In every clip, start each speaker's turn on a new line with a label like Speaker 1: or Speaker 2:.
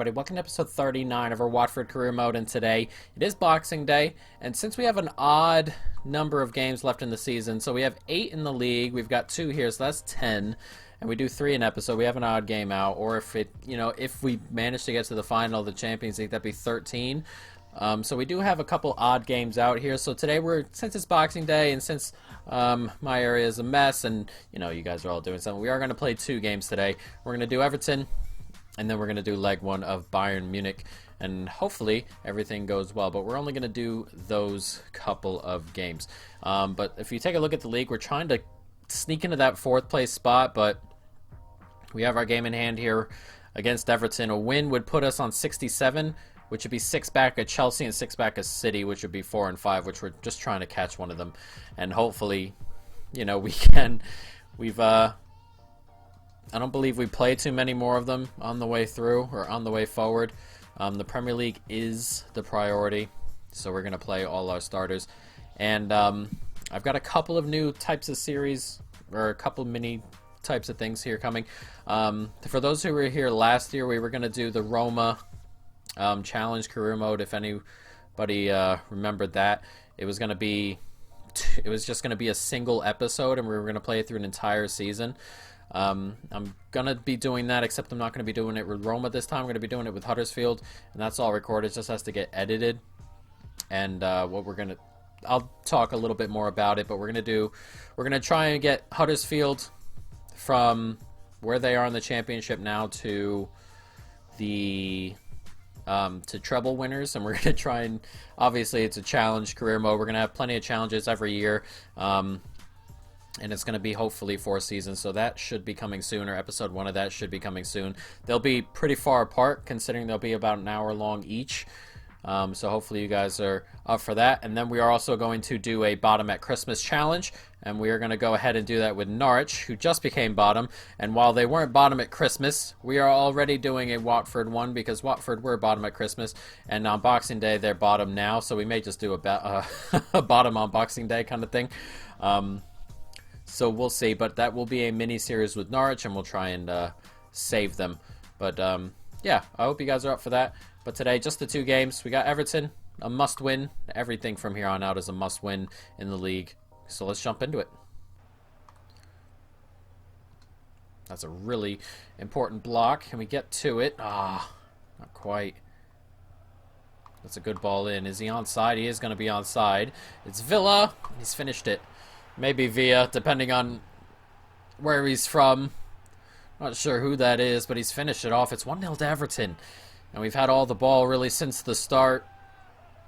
Speaker 1: everybody. Welcome to episode 39 of our Watford career mode, and today it is Boxing Day, and since we have an odd number of games left in the season, so we have 8 in the league, we've got 2 here, so that's 10, and we do 3 an episode, we have an odd game out, or if we manage to get to the final of the Champions League, that'd be 13. So we do have a couple odd games out here. So today since it's Boxing Day and since my area is a mess and you guys are all doing something, we are going to play 2 games today. We're going to do Everton, and then we're going to do leg 1 of Bayern Munich, and hopefully everything goes well. But we're only going to do those couple of games. But if you take a look at the league, we're trying to sneak into that 4th place spot, but we have our game in hand here against Everton. A win would put us on 67, which would be 6 back at Chelsea and 6 back at City, which would be 4 and 5, which we're just trying to catch one of them. And hopefully, we can. I don't believe we play too many more of them on the way through or on the way forward. The Premier League is the priority, so we're going to play all our starters. And I've got a couple of new types of series, or a couple of mini types of things here coming. For those who were here last year, we were going to do the Roma challenge career mode. If anybody remembered that, it was just going to be a single episode, and we were going to play it through an entire season. I'm going to be doing that, except I'm not going to be doing it with Roma this time. I'm going to be doing it with Huddersfield, and that's all recorded. It just has to get edited. And I'll talk a little bit more about it, but we're going to try and get Huddersfield from where they are in the championship now to the treble winners, and we're going to try and, obviously it's a challenge career mode. We're going to have plenty of challenges every year, and it's going to be hopefully 4 seasons, so that should be coming soon, or episode 1 of that should be coming soon. They'll be pretty far apart, considering they'll be about an hour long each, so hopefully you guys are up for that. And then we are also going to do a bottom at Christmas challenge, and we are going to go ahead and do that with Norwich, who just became bottom. And while they weren't bottom at Christmas, we are already doing a Watford one, because Watford were bottom at Christmas, and on Boxing Day they're bottom now, so we may just do a bottom on Boxing Day kind of thing. So we'll see, but that will be a mini-series with Norwich, and we'll try and save them. But yeah, I hope you guys are up for that. But today, just the 2 games. We got Everton, a must-win. Everything from here on out is a must-win in the league. So let's jump into it. That's a really important block. Can we get to it? Ah, not quite. That's a good ball in. Is he onside? He is going to be onside. It's Villa. He's finished it. Maybe Villa, depending on where he's from. Not sure who that is, but he's finished it off. It's 1-0 to Everton. And we've had all the ball really since the start.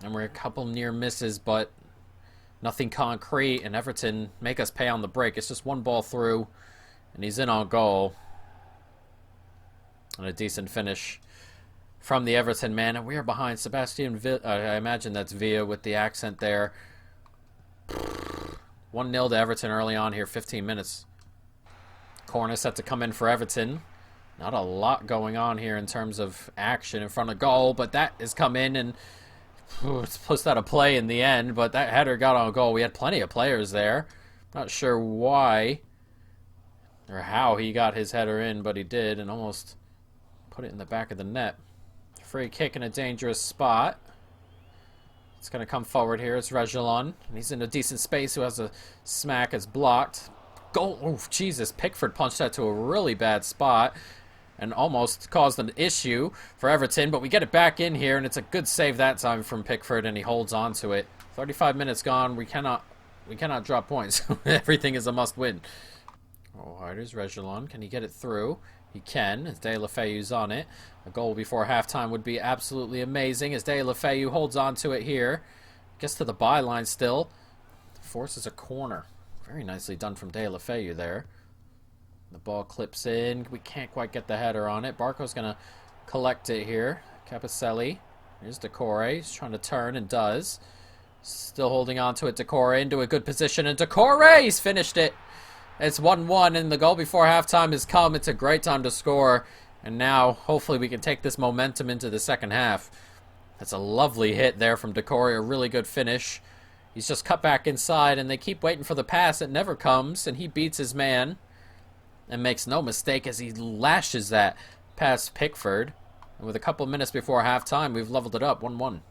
Speaker 1: And we're a couple near misses, but nothing concrete. And Everton make us pay on the break. It's just one ball through, and he's in on goal. And a decent finish from the Everton man. And we are behind Sebastian Villa. I imagine that's Villa with the accent there. 1-0 to Everton early on here, 15 minutes. Corner set to come in for Everton. Not a lot going on here in terms of action in front of goal, but that has come in, and it's pushed out of play in the end, but that header got on goal. We had plenty of players there. Not sure why or how he got his header in, but he did, and almost put it in the back of the net. Free kick in a dangerous spot. It's going to come forward here. It's Reguilon, and he's in a decent space. Who has a smack? Is blocked. Goal. Oh, Jesus. Pickford punched that to a really bad spot and almost caused an issue for Everton, but we get it back in here, and it's a good save that time from Pickford, and he holds on to it. 35 minutes gone. We cannot drop points. Everything is a must-win. Oh, here's Reguilon. Can he get it through? He can, as De La Feu's on it. A goal before halftime would be absolutely amazing, as De La Feu holds on to it here. Gets to the byline still. Forces a corner. Very nicely done from De La Feu there. The ball clips in. We can't quite get the header on it. Barco's going to collect it here. Capicelli. Here's Decore. He's trying to turn and does. Still holding on to it. Decore into a good position. And Decore! He's finished it. It's 1-1, and the goal before halftime has come. It's a great time to score. And now, hopefully, we can take this momentum into the second half. That's a lovely hit there from Decore. A really good finish. He's just cut back inside, and they keep waiting for the pass. It never comes, and he beats his man. And makes no mistake as he lashes that past Pickford. And with a couple minutes before halftime, we've leveled it up 1-1.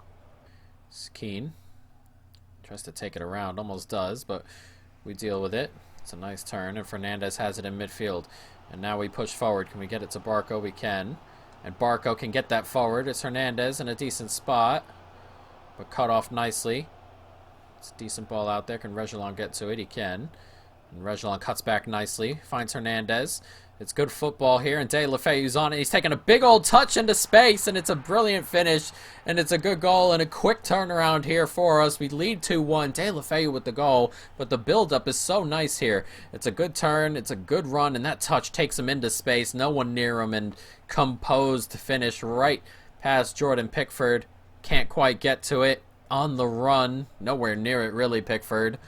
Speaker 1: It's Keane. Tries to take it around. Almost does, but we deal with it. It's a nice turn, and Fernandez has it in midfield. And now we push forward. Can we get it to Barco? We can. And Barco can get that forward. It's Hernandez in a decent spot, but cut off nicely. It's a decent ball out there. Can Reguilon get to it? He can. And Reguilon cuts back nicely. Finds Hernandez. It's good football here, and De La Feu's on it. He's taking a big old touch into space, and it's a brilliant finish, and it's a good goal and a quick turnaround here for us. We lead 2-1. De La Feu with the goal, but the build-up is so nice here. It's a good turn, it's a good run, and that touch takes him into space. No one near him, and composed finish right past Jordan Pickford. Can't quite get to it. On the run. Nowhere near it, really, Pickford.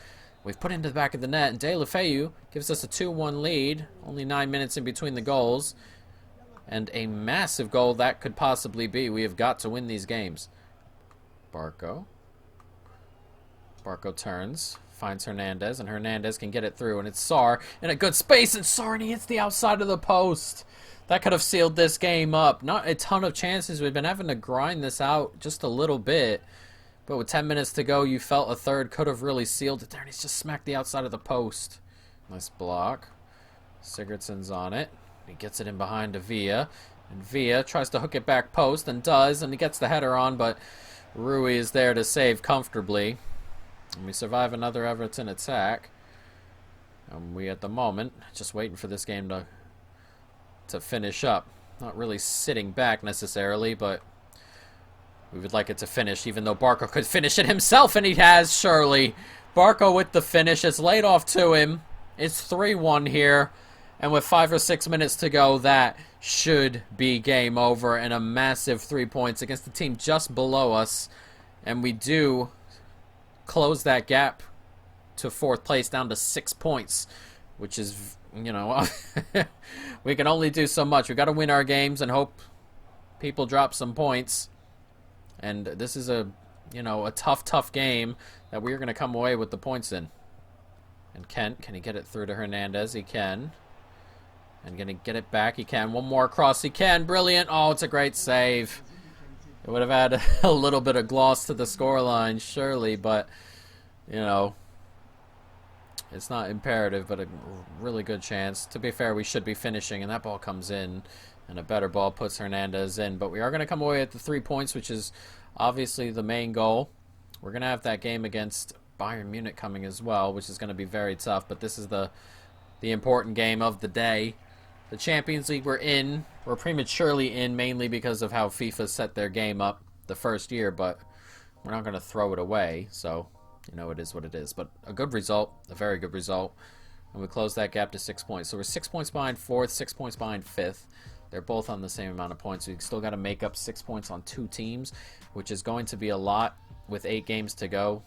Speaker 1: We've put it into the back of the net, and De La Feu gives us a 2-1 lead. Only 9 minutes in between the goals. And a massive goal that could possibly be. We have got to win these games. Barco. Barco turns. Finds Hernandez, and Hernandez can get it through. And it's Sarr in a good space, and Sarr, and he hits the outside of the post. That could have sealed this game up. Not a ton of chances. We've been having to grind this out just a little bit. But with 10 minutes to go, you felt a third could have really sealed it there. And he's just smacked the outside of the post. Nice block. Sigurdsson's on it. He gets it in behind to Villa. And Villa tries to hook it back post and does. And he gets the header on, but Rui is there to save comfortably. And we survive another Everton attack. And we, at the moment, just waiting for this game to finish up. Not really sitting back necessarily, but we would like it to finish, even though Barco could finish it himself, and he has, surely. Barco with the finish. It's laid off to him. It's 3-1 here, and with 5 or 6 minutes to go, that should be game over, and a massive 3 points against the team just below us. And we do close that gap to 4th place down to 6 points, which is, you know, we can only do so much. We got to win our games and hope people drop some points. And this is a tough game that we're going to come away with the points in. And Kent, can he get it through to Hernandez? He can. And going to get it back? He can. One more across. He can. Brilliant. Oh, it's a great save. It would have had a little bit of gloss to the scoreline, surely, but, you know, it's not imperative, but a really good chance. To be fair, we should be finishing, and that ball comes in. And a better ball puts Hernandez in. But we are going to come away at the 3 points, which is obviously the main goal. We're going to have that game against Bayern Munich coming as well, which is going to be very tough. But this is the important game of the day. The Champions League we're in. We're prematurely in, mainly because of how FIFA set their game up the first year. But we're not going to throw it away. So, you know, it is what it is. But a good result. A very good result. And we close that gap to 6 points. So we're 6 points behind 4th, 6 points behind 5th. They're both on the same amount of points. We've still got to make up 6 points on 2 teams, which is going to be a lot with 8 games to go.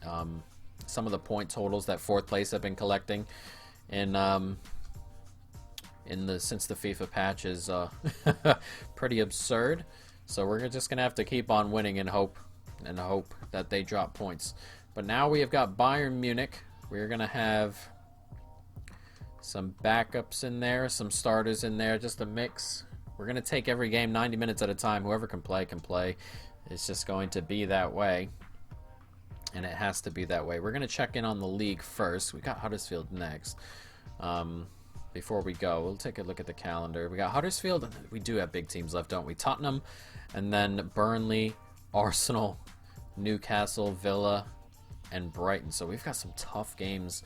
Speaker 1: Some of the point totals that 4th place have been collecting since the FIFA patch is pretty absurd. So we're just gonna have to keep on winning and hope that they drop points. But now we have got Bayern Munich. We're gonna have some backups in there, some starters in there, just a mix. We're going to take every game 90 minutes at a time. Whoever can play, can play. It's just going to be that way. And it has to be that way. We're going to check in on the league first. We got Huddersfield next. Before we go, we'll take a look at the calendar. We got Huddersfield, and we do have big teams left, don't we? Tottenham, and then Burnley, Arsenal, Newcastle, Villa, and Brighton. So we've got some tough games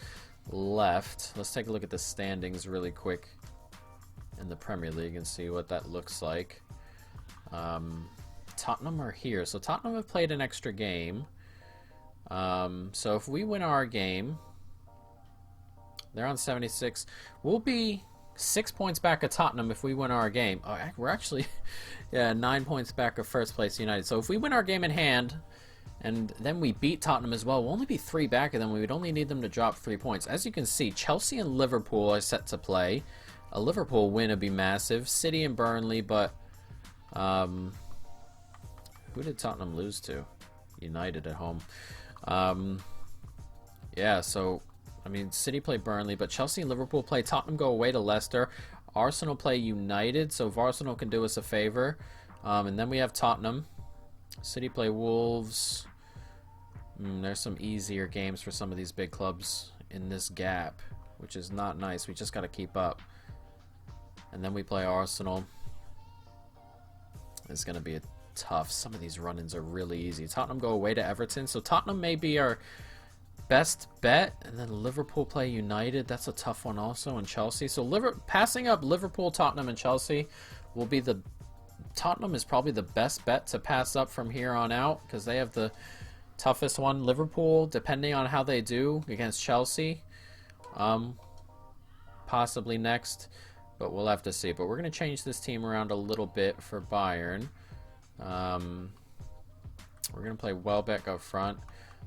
Speaker 1: left. Let's take a look at the standings really quick in the Premier League and see what that looks like. Tottenham are here. So Tottenham have played an extra game. So if we win our game, they're on 76. We'll be 6 points back of Tottenham if we win our game. Oh, we're actually 9 points back of first place United. So if we win our game in hand, and then we beat Tottenham as well, we'll only be 3 back of them. We would only need them to drop 3 points. As you can see, Chelsea and Liverpool are set to play. A Liverpool win would be massive. City and Burnley, but who did Tottenham lose to? United at home. Yeah, so, I mean, City play Burnley, but Chelsea and Liverpool play. Tottenham go away to Leicester. Arsenal play United, so if Arsenal can do us a favor, And then we have Tottenham. City play Wolves. There's some easier games for some of these big clubs in this gap, which is not nice. We just got to keep up. And then we play Arsenal. It's going to be a tough. Some of these run-ins are really easy. Tottenham go away to Everton, so Tottenham may be our best bet. And then Liverpool play United. That's a tough one also. And Chelsea. So passing up Liverpool, Tottenham, and Chelsea will be the... Tottenham is probably the best bet to pass up from here on out because they have the toughest one. Liverpool, depending on how they do against Chelsea, possibly next, but we'll have to see. But we're going to change this team around a little bit for Bayern. We're going to play Welbeck up front.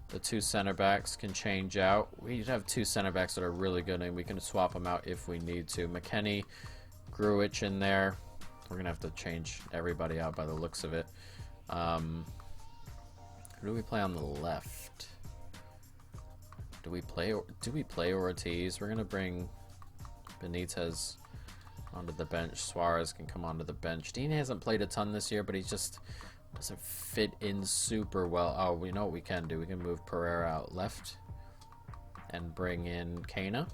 Speaker 1: The two center backs can change out. We have two center backs that are really good, and we can swap them out if we need to. McKennie, Grujic in there. We're going to have to change everybody out by the looks of it. Who do we play on the left? Do we play Ortiz? We're going to bring Benitez onto the bench. Suarez can come onto the bench. Dean hasn't played a ton this year, but he just doesn't fit in super well. Oh, we know what we can do. We can move Pereira out left and bring in Kana.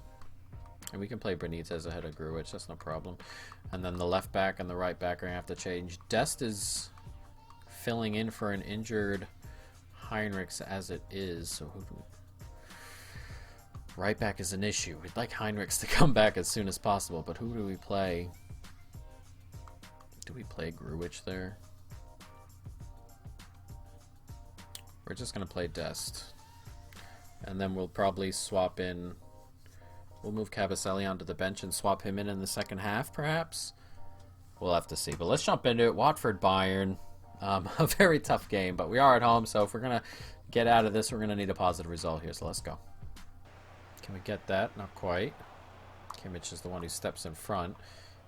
Speaker 1: And we can play Benitez ahead of Grujic. That's no problem. And then the left back and the right back are going to have to change. Dest is filling in for an injured Heinrichs as it is. So right back is an issue. We'd like Heinrichs to come back as soon as possible. But who do we play? Do we play Grujic there? We're just going to play Dest. And then we'll probably swap in... We'll move Kabasele onto the bench and swap him in the second half, perhaps. We'll have to see. But let's jump into it. Watford, Bayern. A very tough game, but we are at home, so if we're going to get out of this, we're going to need a positive result here, so let's go. Can we get that? Not quite. Kimmich is the one who steps in front,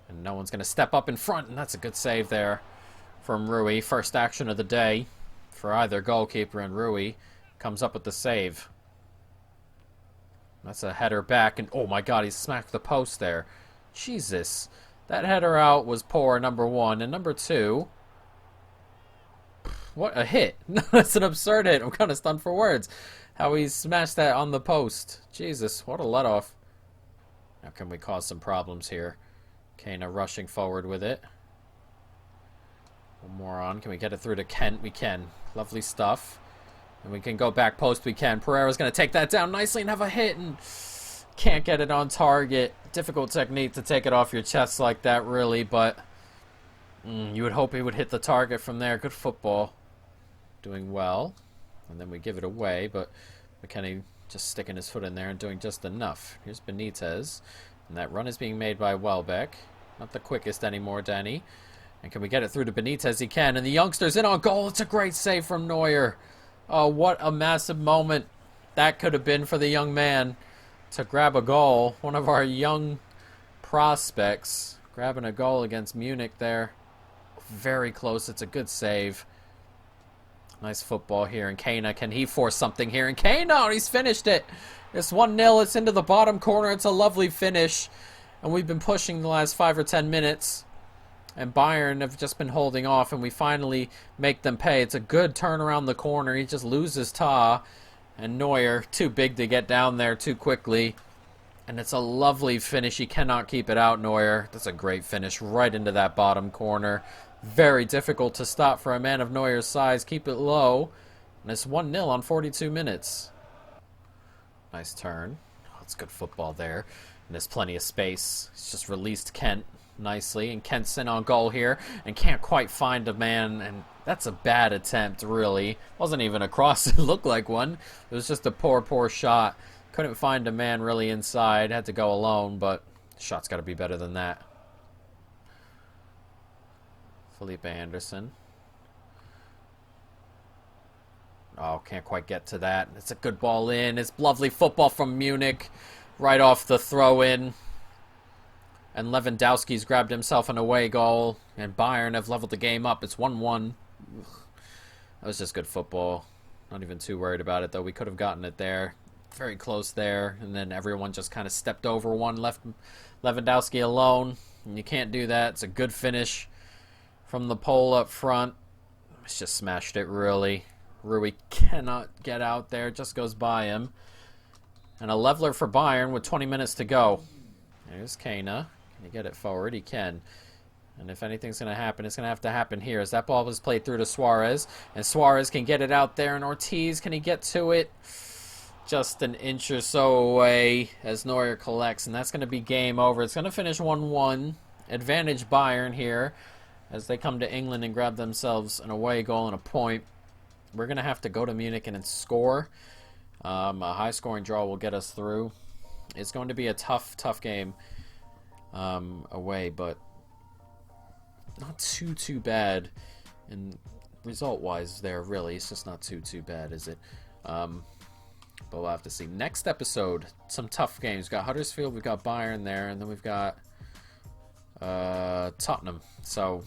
Speaker 1: and no one's going to step up in front, and that's a good save there from Rui. First action of the day for either goalkeeper, and Rui comes up with the save. That's a header back, and oh my god, he smacked the post there. Jesus. That header out was poor, number one. And number two, what a hit. That's an absurd hit. I'm kind of stunned for words. How he smashed that on the post. Jesus, what a let-off. Now can we cause some problems here? Kana rushing forward with it. One more on. Can we get it through to Kent? We can. Lovely stuff. And we can go back post, we can. Pereira's going to take that down nicely and have a hit, and can't get it on target. Difficult technique to take it off your chest like that, really, but you would hope he would hit the target from there. Good football. Doing well. And then we give it away, but McKennie just sticking his foot in there and doing just enough. Here's Benitez, and that run is being made by Welbeck. Not the quickest anymore, Danny. And can we get it through to Benitez? He can, and the youngster's in on goal. It's a great save from Neuer. Oh, what a massive moment that could have been for the young man to grab a goal. One of our young prospects grabbing a goal against Munich there. Very close. It's a good save. Nice football here. And Kana, can he force something here? And Kana, he's finished it. It's 1-0. It's into the bottom corner. It's a lovely finish. And we've been pushing the last 5 or 10 minutes. And Bayern have just been holding off, and we finally make them pay. It's a good turn around the corner. He just loses Ta, and Neuer, too big to get down there too quickly. And it's a lovely finish. He cannot keep it out, Neuer. That's a great finish right into that bottom corner. Very difficult to stop for a man of Neuer's size. Keep it low. And it's 1-0 on 42 minutes. Nice turn. Oh, it's good football there. And there's plenty of space. He's just released Kent nicely, and Kent's in on goal here and can't quite find a man, and that's a bad attempt, really. Wasn't even a cross. It looked like one. It was just a poor shot. Couldn't find a man really inside. Had to go alone, but the shot's got to be better than that. Felipe Anderson. Oh, can't quite get to that. It's a good ball in. It's lovely football from Munich right off the throw-in. And Lewandowski's grabbed himself an away goal. And Bayern have leveled the game up. It's 1-1. That was just good football. Not even too worried about it, though. We could have gotten it there. Very close there. And then everyone just kind of stepped over one, left Lewandowski alone. And you can't do that. It's a good finish from the pole up front. He's just smashed it, really. Rui cannot get out there. Just goes by him. And a leveler for Bayern with 20 minutes to go. There's Kana. Can he get it forward? He can. And if anything's going to happen, it's going to have to happen here. As that ball was played through to Suarez. And Suarez can get it out there. And Ortiz, can he get to it? Just an inch or so away as Neuer collects. And that's going to be game over. It's going to finish 1-1. Advantage Bayern here as they come to England and grab themselves an away goal and a point. We're going to have to go to Munich and score. A high-scoring draw will get us through. It's going to be a tough game away, but not too bad. And result-wise there, really, it's just not too bad, is it? But we'll have to see. Next episode, some tough games. We've got Huddersfield, we've got Bayern there, and then we've got Tottenham. So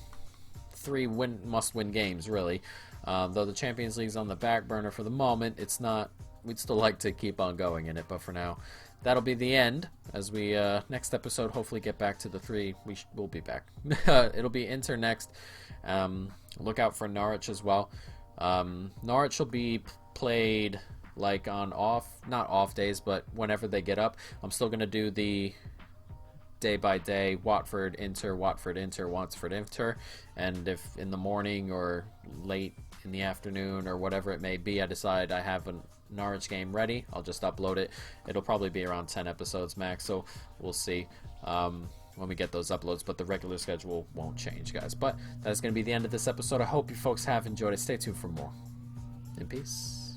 Speaker 1: 3 must-win games, really. Though the Champions League's on the back burner for the moment, it's not. We'd still like to keep on going in it, but for now, that'll be the end. As we next episode, hopefully get back to the 3. We'll be back. It'll be Inter next. Look out for Norwich as well. Norwich will be played like on not off days, but whenever they get up. I'm still gonna do the day by day Watford Inter, Watford Inter, Watford Inter, and if in the morning or late in the afternoon or whatever it may be, I decide I have a Norwich game ready, I'll just upload it. It'll probably be around 10 episodes max, so we'll see when we get those uploads, but the regular schedule won't change, guys. But that's going to be the end of this episode. I hope you folks have enjoyed it. Stay tuned for more. In peace.